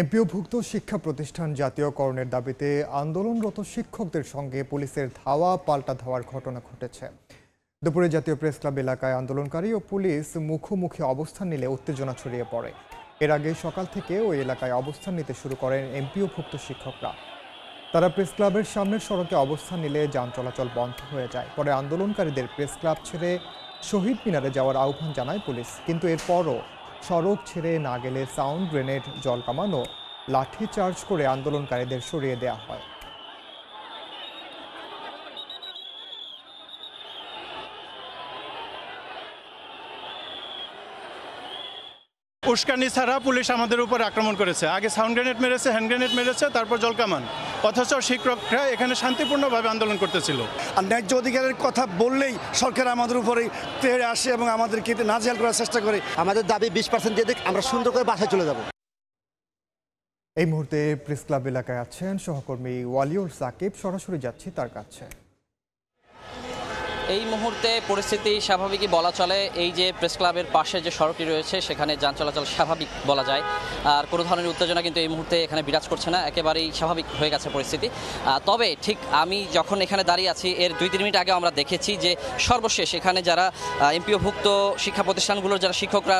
এমপিওভুক্ত শিক্ষা প্রতিষ্ঠান জাতীয়করণের দাবিতে আন্দোলনরত শিক্ষকদের সঙ্গে পুলিশের ধাওয়া পাল্টা ধাওয়ার ঘটনা ঘটেছে। দুপুরে জাতীয় প্রেস ক্লাব এলাকায় আন্দোলনকারী ও পুলিশ মুখোমুখি অবস্থান নিলে উত্তেজনা ছড়িয়ে পড়ে। এর আগে সকাল থেকে ওই এলাকায় অবস্থান নিতে শুরু করেন এমপিওভুক্ত শিক্ষকরা। তারা প্রেস ক্লাবের সামনের সড়কে অবস্থান নিলে যান চলাচল বন্ধ হয়ে যায়। পরে আন্দোলনকারীদের প্রেস ক্লাব ছেড়ে শহীদ মিনারে যাওয়ার আহ্বান জানায় পুলিশ, কিন্তু এরপরও সড়ক ছেড়ে না গেলে সাউন্ড গ্রেনেড, জল কামানো, লাঠি চার্জ করে আন্দোলনকারীদের সরিয়ে দেওয়া হয়। উস্কানি ছাড়া পুলিশ আমাদের উপর আক্রমণ করেছে। আগে সাউন্ড গ্রেনেড মেরেছে, হ্যান্ড গ্রেনেড মেরেছে, তারপর জলকামান। অথচ শিক্ষকরা এখানে শান্তিপূর্ণভাবে আন্দোলন করতেছিল। আর ন্যায্য অধিকারের কথা বললেই সরকার আমাদের উপরে তেড়ে আসে এবং আমাদেরকে নাজেহাল করার চেষ্টা করে। আমাদের দাবি 20% দিয়ে দিক, আমরা সুন্দর করে বাসায় চলে যাব। এই মুহূর্তে প্রেস ক্লাব এলাকায় আছেন সহকর্মী ওয়ালিউর সাকিব, সরাসরি যাচ্ছি তার কাছে। এই মুহূর্তে পরিস্থিতি স্বাভাবিকই বলা চলে। এই যে প্রেস ক্লাবের পাশে যে সড়কটি রয়েছে সেখানে যান চলাচল স্বাভাবিক বলা যায়, আর কোনো ধরনের উত্তেজনা কিন্তু এই মুহূর্তে এখানে বিরাজ করছে না, একেবারেই স্বাভাবিক হয়ে গেছে পরিস্থিতি। তবে ঠিক আমি যখন এখানে দাঁড়িয়ে আছি এর 2-3 মিনিট আগে আমরা দেখেছি যে সর্বশেষ এখানে যারা এমপিওভুক্ত শিক্ষা প্রতিষ্ঠানগুলোর যারা শিক্ষকরা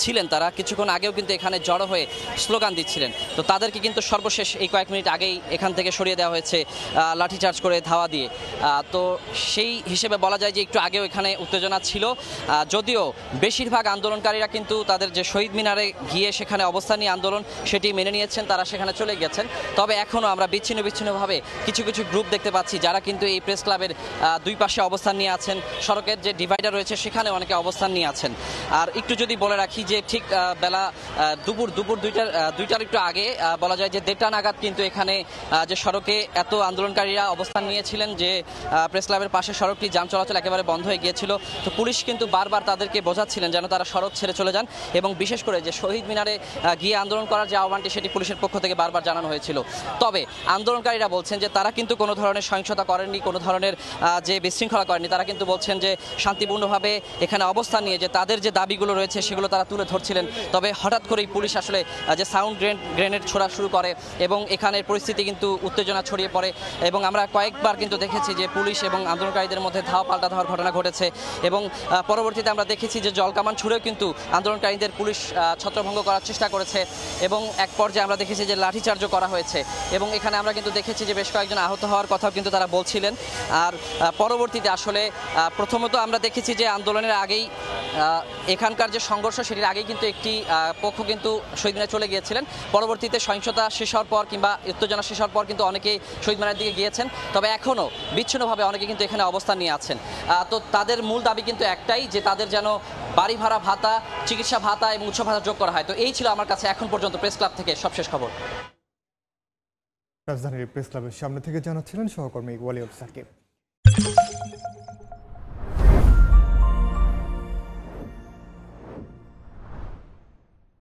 ছিলেন তারা কিছুক্ষণ আগেও কিন্তু এখানে জড়ো হয়ে স্লোগান দিচ্ছিলেন। তো তাদেরকে কিন্তু সর্বশেষ এই কয়েক মিনিট আগেই এখান থেকে সরিয়ে দেওয়া হয়েছে লাঠিচার্জ করে, ধাওয়া দিয়ে। তো সেই হিসেবে বলা যায় যে একটু আগেও এখানে উত্তেজনা ছিল, যদিও বেশিরভাগ আন্দোলনকারীরা কিন্তু তাদের যে শহীদ মিনারে গিয়ে সেখানে অবস্থান নিয়ে আন্দোলন সেটি মেনে নিয়েছেন, তারা সেখানে চলে গেছেন। তবে এখনও আমরা বিচ্ছিন্নভাবে কিছু গ্রুপ দেখতে পাচ্ছি যারা কিন্তু এই প্রেস ক্লাবের দুই পাশে অবস্থান নিয়ে আছেন। সড়কের যে ডিভাইডার রয়েছে সেখানে অনেকে অবস্থান নিয়ে আছেন। আর একটু যদি বলে রাখি যে ঠিক বেলা দুপুর 2টার একটু আগে বলা যায় যে 1:30 নাগাদ কিন্তু এখানে যে সড়কে এত আন্দোলনকারীরা অবস্থান নিয়েছিলেন যে প্রেস ক্লাবের পাশে সড়কটি যান চলাচল একেবারে বন্ধ হয়ে গিয়েছিল। তো পুলিশ কিন্তু বারবার তাদেরকে বোঝাচ্ছিলেন যেন তারা সড়ক ছেড়ে চলে যান, এবং বিশেষ করে যে শহীদ মিনারে গিয়ে আন্দোলন করার যে আহ্বানটি সেটি পুলিশের পক্ষ থেকে বারবার জানানো হয়েছিল। তবে আন্দোলনকারীরা বলছেন যে তারা কিন্তু কোনো ধরনের সহিংসতা করেননি, কোনো ধরনের যে বিশৃঙ্খলা করেনি। তারা কিন্তু বলছেন যে শান্তিপূর্ণভাবে এখানে অবস্থান নিয়ে যে তাদের যে দাবিগুলো রয়েছে সেগুলো তারা তুলে ধরছিলেন। তবে হঠাৎ করেই পুলিশ আসলে যে সাউন্ড গ্রেনেড ছোড়া শুরু করে এবং এখানের পরিস্থিতি কিন্তু উত্তেজনা ছড়িয়ে পড়ে, এবং আমরা কয়েকবার কিন্তু দেখেছি যে পুলিশ এবং আন্দোলনকারীদের মধ্যে ধাওয়া পাল্টা ধাওয়ার ঘটনা ঘটেছে, এবং পরবর্তীতে আমরা দেখেছি যে জলকামান ছুড়েও কিন্তু আন্দোলনকারীদের পুলিশ ছত্রভঙ্গ করার চেষ্টা করেছে, এবং এক পর্যায়ে আমরা দেখেছি যে লাঠিচার্জও করা হয়েছে। এবং এখানে আমরা কিন্তু দেখেছি যে বেশ কয়েকজন আহত হওয়ার কথাও কিন্তু তারা বলছিলেন। আর পরবর্তীতে আসলে প্রথমত আমরা দেখেছি যে আন্দোলনের আগেই এখানকার যে সংঘর্ষ সেটির আগেই কিন্তু একটি পক্ষ কিন্তু শহীদ মিনারে চলে গিয়েছিলেন। পরবর্তীতে সহিংসতা শেষ হওয়ার পর কিংবা উত্তেজনা শেষ হওয়ার পর কিন্তু অনেকেই শহীদ মিনারের দিকে গিয়েছেন, তবে এখনও বিচ্ছিন্নভাবে অনেকে কিন্তু এখানে অবস্থান নিয়ে আছেন। তো তাদের মূল দাবি কিন্তু একটাই, যে তাদের যেন বাড়ি ভাড়া ভাতা, চিকিৎসা ভাতা এবং উৎসব ভাতা যোগ করা হয়। তো এই ছিল আমার কাছে এখন পর্যন্ত প্রেস ক্লাব থেকে সবশেষ খবর। রাজধানীর প্রেস ক্লাবের সামনে থেকে জানাচ্ছিলেন সহকর্মী ওয়ালিউর সাকিব।